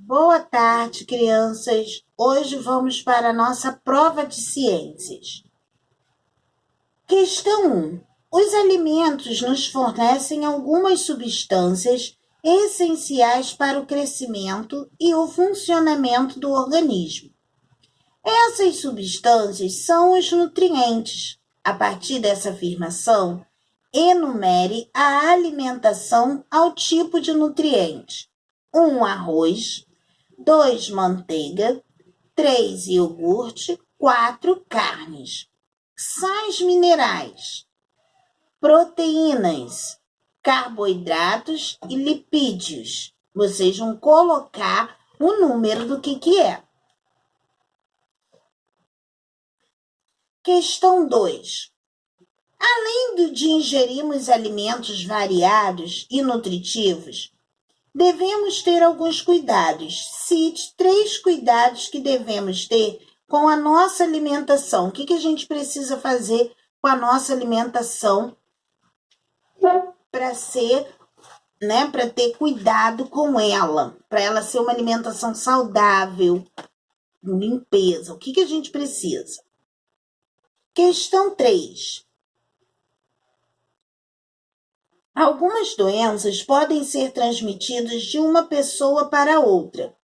Boa tarde, crianças. Hoje vamos para a nossa prova de ciências. Questão 1. Os alimentos nos fornecem algumas substâncias essenciais para o crescimento e o funcionamento do organismo. Essas substâncias são os nutrientes. A partir dessa afirmação, enumere a alimentação ao tipo de nutriente. 1. Arroz. 2. Manteiga. 3. Iogurte. 4. Carnes. Sais minerais, proteínas, carboidratos e lipídios. Vocês vão colocar o número do que é. Questão 2. Além de ingerirmos alimentos variados e nutritivos, devemos ter alguns cuidados. Cite 3 cuidados que devemos ter com a nossa alimentação. O que a gente precisa fazer com a nossa alimentação para ter cuidado com ela, para ela ser uma alimentação saudável, limpeza. O que a gente precisa? Questão 3. Algumas doenças podem ser transmitidas de uma pessoa para outra.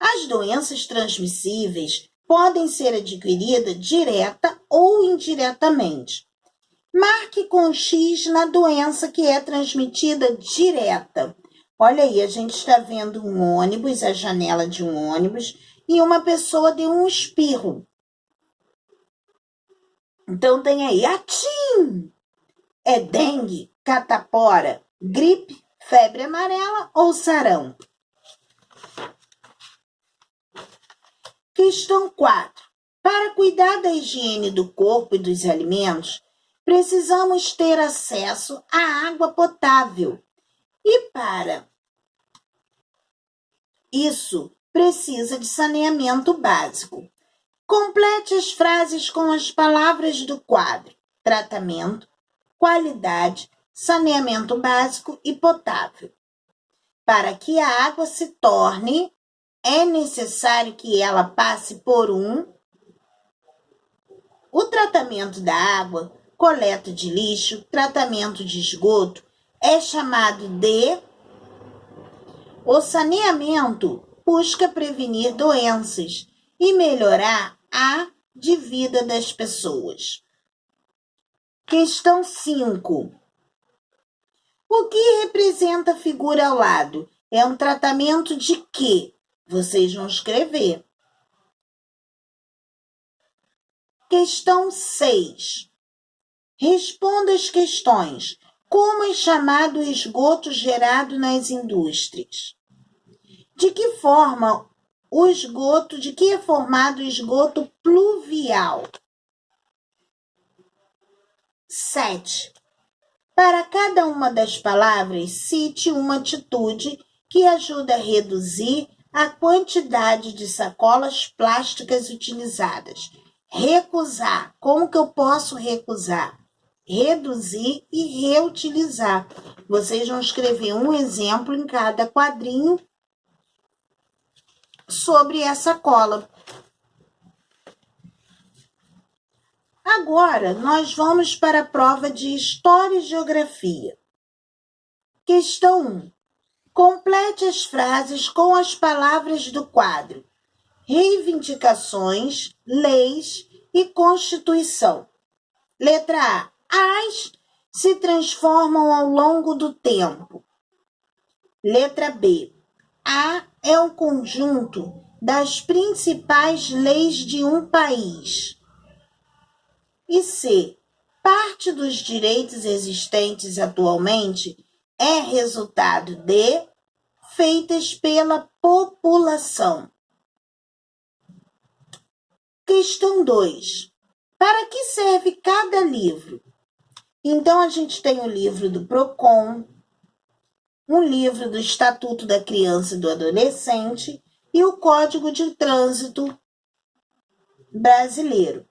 As doenças transmissíveis podem ser adquiridas direta ou indiretamente. Marque com X na doença que é transmitida direta. Olha aí, a gente está vendo um ônibus, a janela de um ônibus, e uma pessoa deu um espirro. Então tem aí, atim! É dengue, catapora, gripe, febre amarela ou sarampo? Questão 4. Para cuidar da higiene do corpo e dos alimentos, precisamos ter acesso à água potável. E para isso, precisa de saneamento básico. Complete as frases com as palavras do quadro: tratamento, qualidade, saneamento básico e potável. Para que a água se torne, é necessário que ela passe por o tratamento da água, coleta de lixo, tratamento de esgoto, é chamado de... O saneamento busca prevenir doenças e melhorar a de vida das pessoas. Questão 5. O que representa a figura ao lado? É um tratamento de quê? Vocês vão escrever. Questão 6. Responda as questões. Como é chamado o esgoto gerado nas indústrias? De que forma de que é formado o esgoto pluvial? 7. Para cada uma das palavras, cite uma atitude que ajuda a reduzir a quantidade de sacolas plásticas utilizadas. Recusar. Como que eu posso recusar? Reduzir e reutilizar. Vocês vão escrever um exemplo em cada quadrinho sobre essa cola. Agora, nós vamos para a prova de História e Geografia. Questão 1. Complete as frases com as palavras do quadro: reivindicações, leis e Constituição. Letra A. As se transformam ao longo do tempo. Letra B. A é o conjunto das principais leis de um país. E C. Parte dos direitos existentes atualmente é resultado de feitas pela população. Questão 2. Para que serve cada livro? Então, a gente tem o livro do PROCON, um livro do Estatuto da Criança e do Adolescente e o Código de Trânsito Brasileiro.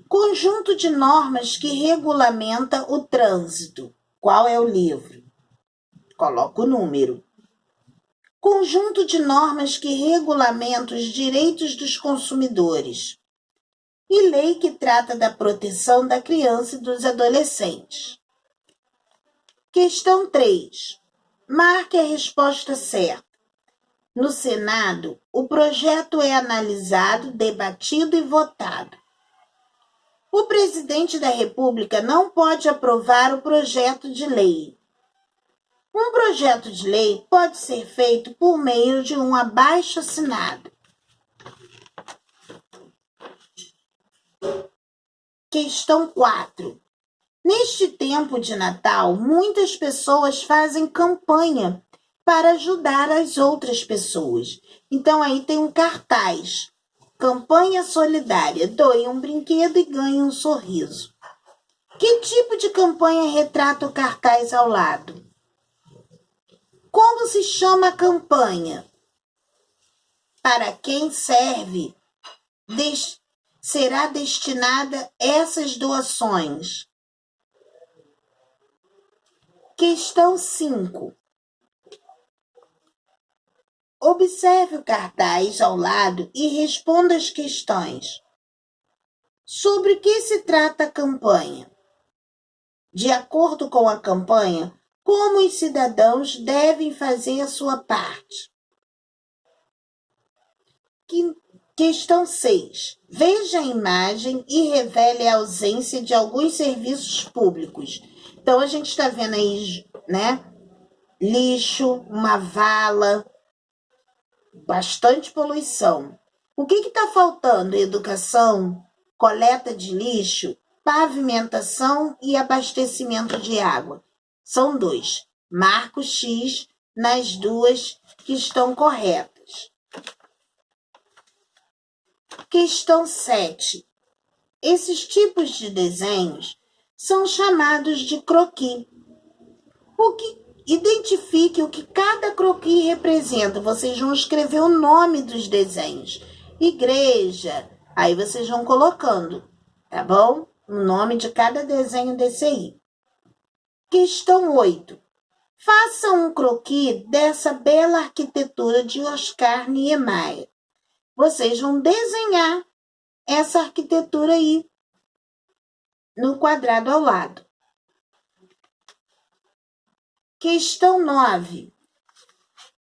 Conjunto de normas que regulamenta o trânsito. Qual é o livro? Coloca o número. conjunto de normas que regulamentam os direitos dos consumidores e lei que trata da proteção da criança e dos adolescentes. Questão 3. Marque a resposta certa. No Senado, o projeto é analisado, debatido e votado. O presidente da República não pode aprovar o projeto de lei. Um projeto de lei pode ser feito por meio de um abaixo-assinado. Questão 4. Neste tempo de Natal, muitas pessoas fazem campanha para ajudar as outras pessoas. Então, aí tem um cartaz. Campanha solidária. Doe um brinquedo e ganhe um sorriso. Que tipo de campanha retrata o cartaz ao lado? Como se chama a campanha? Para quem serve? Será destinada essas doações? Questão 5. Observe o cartaz ao lado e responda as questões. Sobre o que se trata a campanha? De acordo com a campanha, como os cidadãos devem fazer a sua parte? Questão 6. Veja a imagem e revele a ausência de alguns serviços públicos. Então, a gente está vendo aí, né? Lixo, uma vala, bastante poluição. O que está faltando? Educação, coleta de lixo, pavimentação e abastecimento de água. São 2. Marca o X nas duas que estão corretas. Questão 7. Esses tipos de desenhos são chamados de croquis. Identifique o que cada croquis representa. Vocês vão escrever o nome dos desenhos. Igreja. Aí vocês vão colocando, tá bom? O nome de cada desenho desse aí. Questão 8. Faça um croquis dessa bela arquitetura de Oscar Niemeyer. Vocês vão desenhar essa arquitetura aí no quadrado ao lado. Questão 9.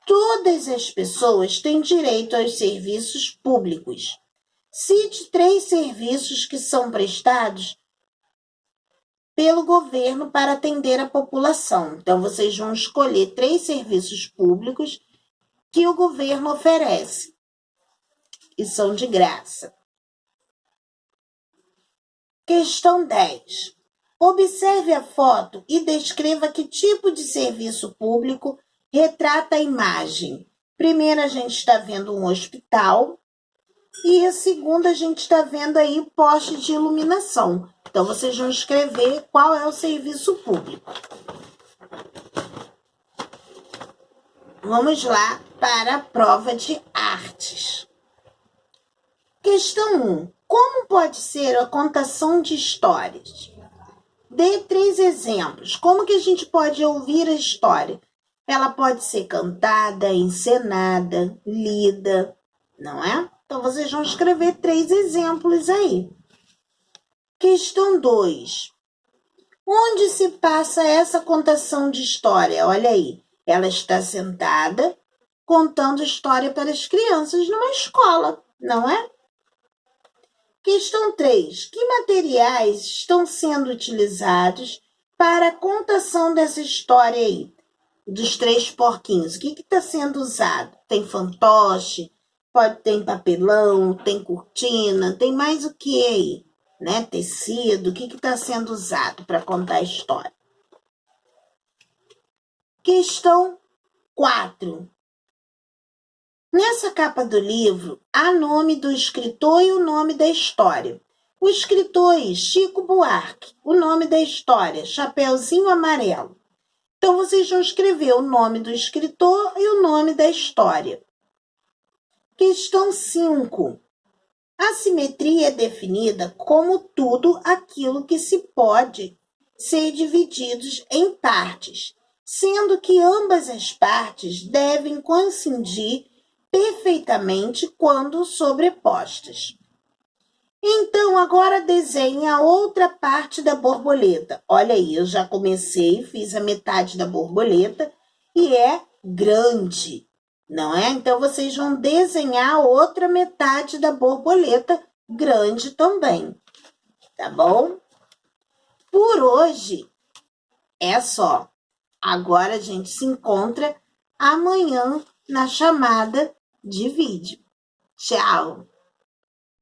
Todas as pessoas têm direito aos serviços públicos. Cite 3 serviços que são prestados pelo governo para atender a população. Então, vocês vão escolher 3 serviços públicos que o governo oferece e são de graça. Questão 10. Observe a foto e descreva que tipo de serviço público retrata a imagem. Primeiro, a gente está vendo um hospital e a segunda, a gente está vendo aí poste de iluminação. Então, vocês vão escrever qual é o serviço público. Vamos lá para a prova de artes. Questão 1. Como pode ser a contação de histórias? Dê 3 exemplos. Como que a gente pode ouvir a história? Ela pode ser cantada, encenada, lida, não é? Então, vocês vão escrever 3 exemplos aí. Questão 2. Onde se passa essa contação de história? Olha aí, ela está sentada contando história para as crianças numa escola, não é? Questão 3. Que materiais estão sendo utilizados para a contação dessa história aí? Dos 3 porquinhos. O que está sendo usado? Tem fantoche, tem papelão, tem cortina, tem mais o que aí? Né? Tecido. O que está sendo usado para contar a história? Questão 4. Nessa capa do livro, há nome do escritor e o nome da história. O escritor é Chico Buarque. O nome da história, Chapeuzinho Amarelo. Então, vocês vão escrever o nome do escritor e o nome da história. Questão 5. A simetria é definida como tudo aquilo que se pode ser dividido em partes, sendo que ambas as partes devem coincidir perfeitamente quando sobrepostas. Então, agora desenhe a outra parte da borboleta. Olha aí, eu já comecei, fiz a metade da borboleta e é grande, não é? Então, vocês vão desenhar a outra metade da borboleta grande também, tá bom? Por hoje é só. Agora a gente se encontra amanhã na chamada de vídeo. Tchau!